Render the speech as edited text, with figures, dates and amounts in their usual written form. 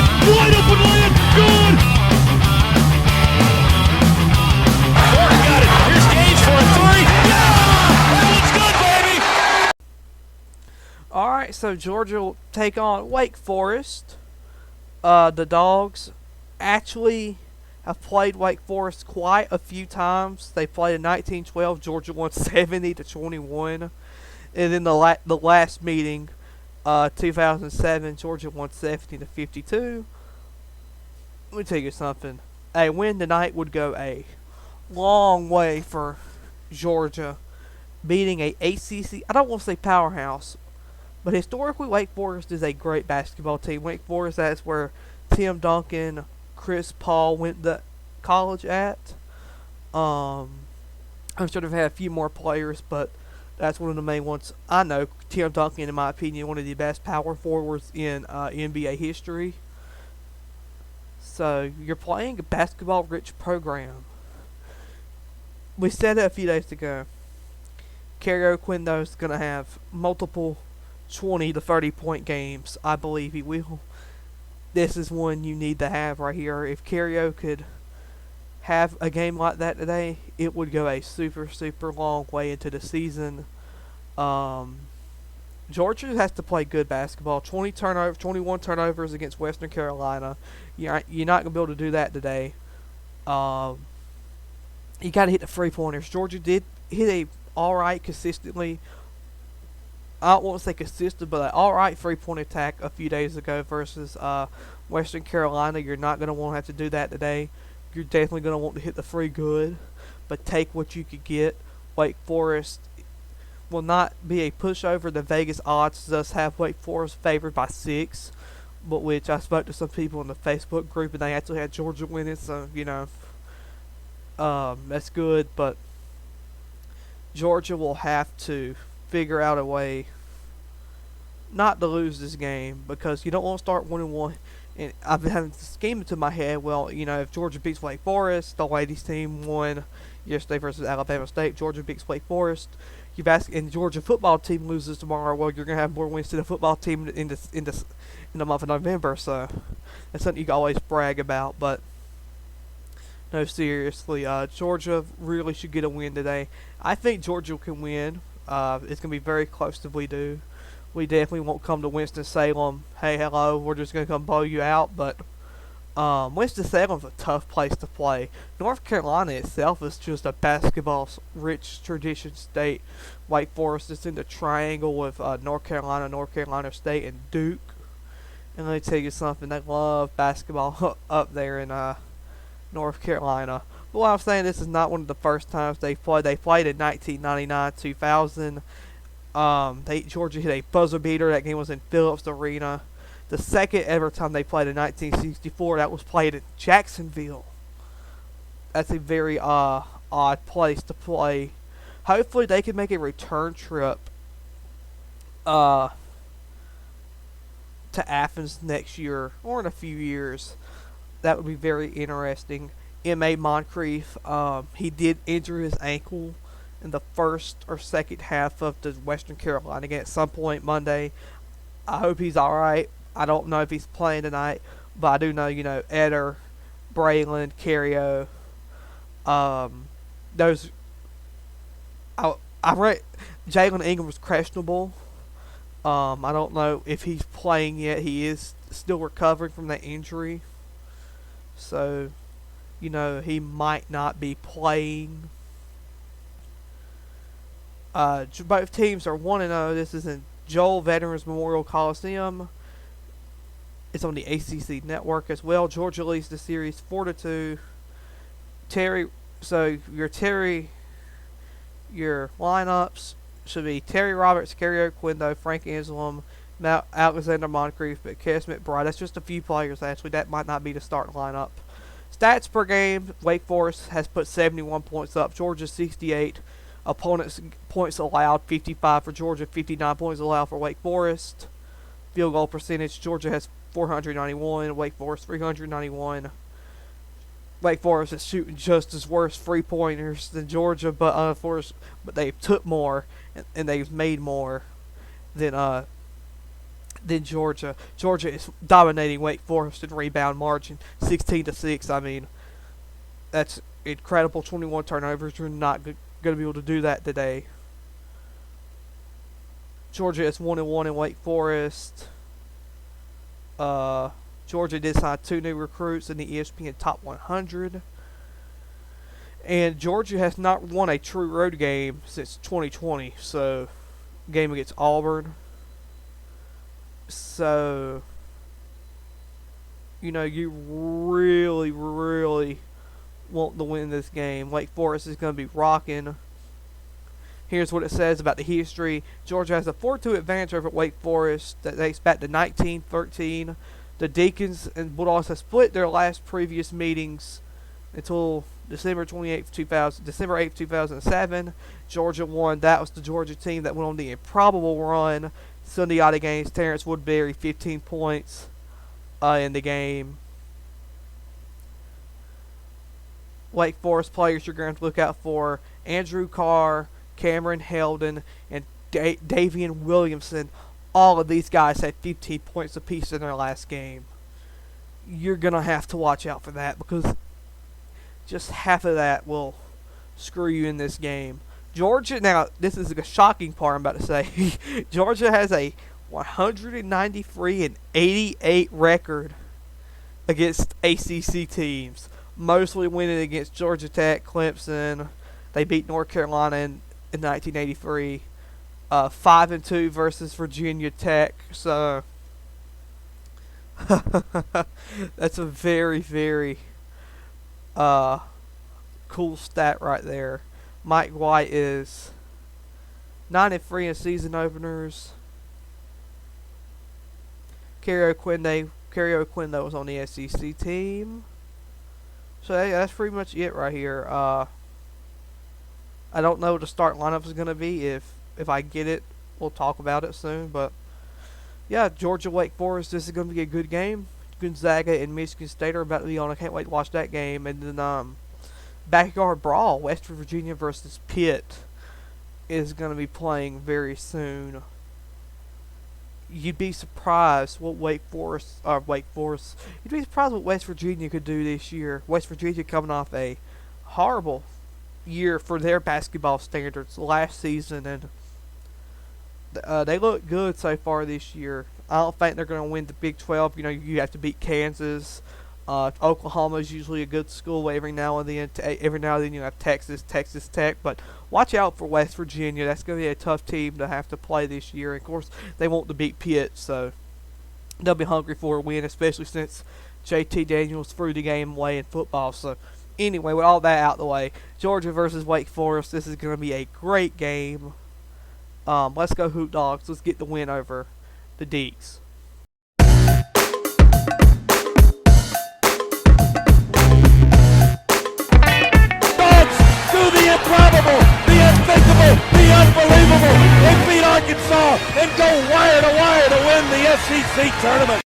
shot. Wide open layup. Good. Ford got it. Here's Gage for a three. Yeah! That one's good, baby. Alright, so Georgia will take on Wake Forest. The Dogs actually have played Wake Forest quite a few times. They played in 1912. Georgia won 70-21. And then the last meeting, 2007, Georgia won 70-52. Let me tell you something. A win tonight would go a long way for Georgia beating a ACC. I don't want to say powerhouse, but historically, Wake Forest is a great basketball team. Wake Forest, that's where Tim Duncan, Chris Paul went to college at. I'm sure they've had a few more players, but that's one of the main ones. I know Tim Duncan, in my opinion, one of the best power forwards in NBA history. So you're playing a basketball-rich program. We said it a few days ago. Kerry Oquindo's going to have multiple 20 to 30 point games. I believe he will. This is one you need to have right here. If Kerry could have a game like that today, it would go a super, super long way into the season. Georgia has to play good basketball. 21 turnovers against Western Carolina. You're not going to be able to do that today. You got to hit the free pointers. Georgia did hit a alright consistently. I don't want to say consistent, but an alright 3-point attack a few days ago versus Western Carolina. You're not going to want to have to do that today. You're definitely going to want to hit the free good, but take what you could get. Wake Forest will not be a pushover. The Vegas odds does have Wake Forest favored by 6, but which I spoke to some people in the Facebook group, and they actually had Georgia winning, so, that's good, but Georgia will have to figure out a way not to lose this game, because you don't want to start 1-1. And I've been having to scheme into my head, well, if Georgia beats Wake Forest, the ladies team won yesterday versus Alabama State. Georgia beats Wake Forest. And the Georgia football team loses tomorrow. Well, you're gonna have more wins to the football team in the month of November. So that's something you can always brag about. But no, seriously, Georgia really should get a win today. I think Georgia can win. It's gonna be very close if we do. We definitely won't come to Winston-Salem. Hey, hello, we're just gonna come blow you out. But Winston-Salem's a tough place to play. North Carolina itself is just a basketball-rich tradition state. Wake Forest is in the triangle with North Carolina State, and Duke. And let me tell you something, they love basketball up there in North Carolina. But what I'm saying, this is not one of the first times they played. They played in 1999, 2000. Georgia hit a buzzer beater. That game was in Phillips Arena. The second ever time they played in 1964, that was played in Jacksonville. That's a very odd place to play. Hopefully they can make a return trip to Athens next year or in a few years. That would be very interesting. M.A. Moncrief, he did injure his ankle in the first or second half of the Western Carolina game at some point Monday. I hope he's alright. I don't know if he's playing tonight, but I do know, Eder, Braylon, Carrio, those. I read Jalen Ingram was questionable. I don't know if he's playing yet. He is still recovering from that injury, so he might not be playing. Both teams are 1-0. This is in Joel Veterans Memorial Coliseum. It's on the ACC network as well. Georgia leads the series 4-2. Your lineups should be Terry Roberts, Kerry Oquendo, Frank Anselm, Alexander Moncrief, but Kes McBride. That's just a few players, actually. That might not be the starting lineup. Stats per game, Wake Forest has put 71 points up. Georgia 68. Opponents' points allowed, 55 for Georgia, 59 points allowed for Wake Forest. Field goal percentage, Georgia has 491, Wake Forest 391. Wake Forest is shooting just as worse 3-pointers than Georgia, but they took more and they've made more than than Georgia. Georgia is dominating Wake Forest in rebound margin, 16-6. I mean, that's incredible. 21 turnovers. You're not going to be able to do that today. Georgia is 1-1 in Wake Forest. Georgia did sign 2 new recruits in the ESPN Top 100. And Georgia has not won a true road game since 2020. So, game against Auburn. So, you really, really want to win this game. Wake Forest is going to be rocking. Here's what it says about the history. Georgia has a 4-2 advantage over Wake Forest that dates back to 1913. The Deacons and Bulldogs have split their last previous meetings until December 8th, 2007. Georgia won. That was the Georgia team that went on the improbable run Sunday night against Terrence Woodbury, 15 points in the game. Wake Forest players you're going to look out for: Andrew Carr, Cameron Heldon, and Davian Williamson. All of these guys had 15 points apiece in their last game. You're going to have to watch out for that, because just half of that will screw you in this game. Georgia, now this is a shocking part I'm about to say. Georgia has a 193-88 record against ACC teams, mostly winning against Georgia Tech, Clemson. They beat North Carolina in 1983. 5-2 versus Virginia Tech. So that's a very, very cool stat right there. Mike White is 9-3 in season openers. Kerry O'Quinn was on the SEC team. So that's pretty much it right here. I don't know what the start lineup is going to be. If I get it, we'll talk about it soon. But yeah, Georgia Wake Forest, this is going to be a good game. Gonzaga and Michigan State are about to be on. I can't wait to watch that game. And then backyard brawl, West Virginia versus Pitt, is going to be playing very soon. You'd be surprised what You'd be surprised what West Virginia could do this year. West Virginia coming off a horrible year for their basketball standards last season, and they look good so far this year. I don't think they're going to win the Big 12. You have to beat Kansas. Oklahoma is usually a good school. Every now and then you have Texas Tech. But watch out for West Virginia. That's going to be a tough team to have to play this year. And of course, they want to beat Pitt, so they'll be hungry for a win, especially since JT Daniels threw the game away in football. So anyway, with all that out of the way, Georgia versus Wake Forest. This is going to be a great game. Let's go Hoot Dogs. Let's get the win over the Deeks. Dogs do the improbable, the unthinkable, the unbelievable. They beat Arkansas and go wire to win the SEC tournament.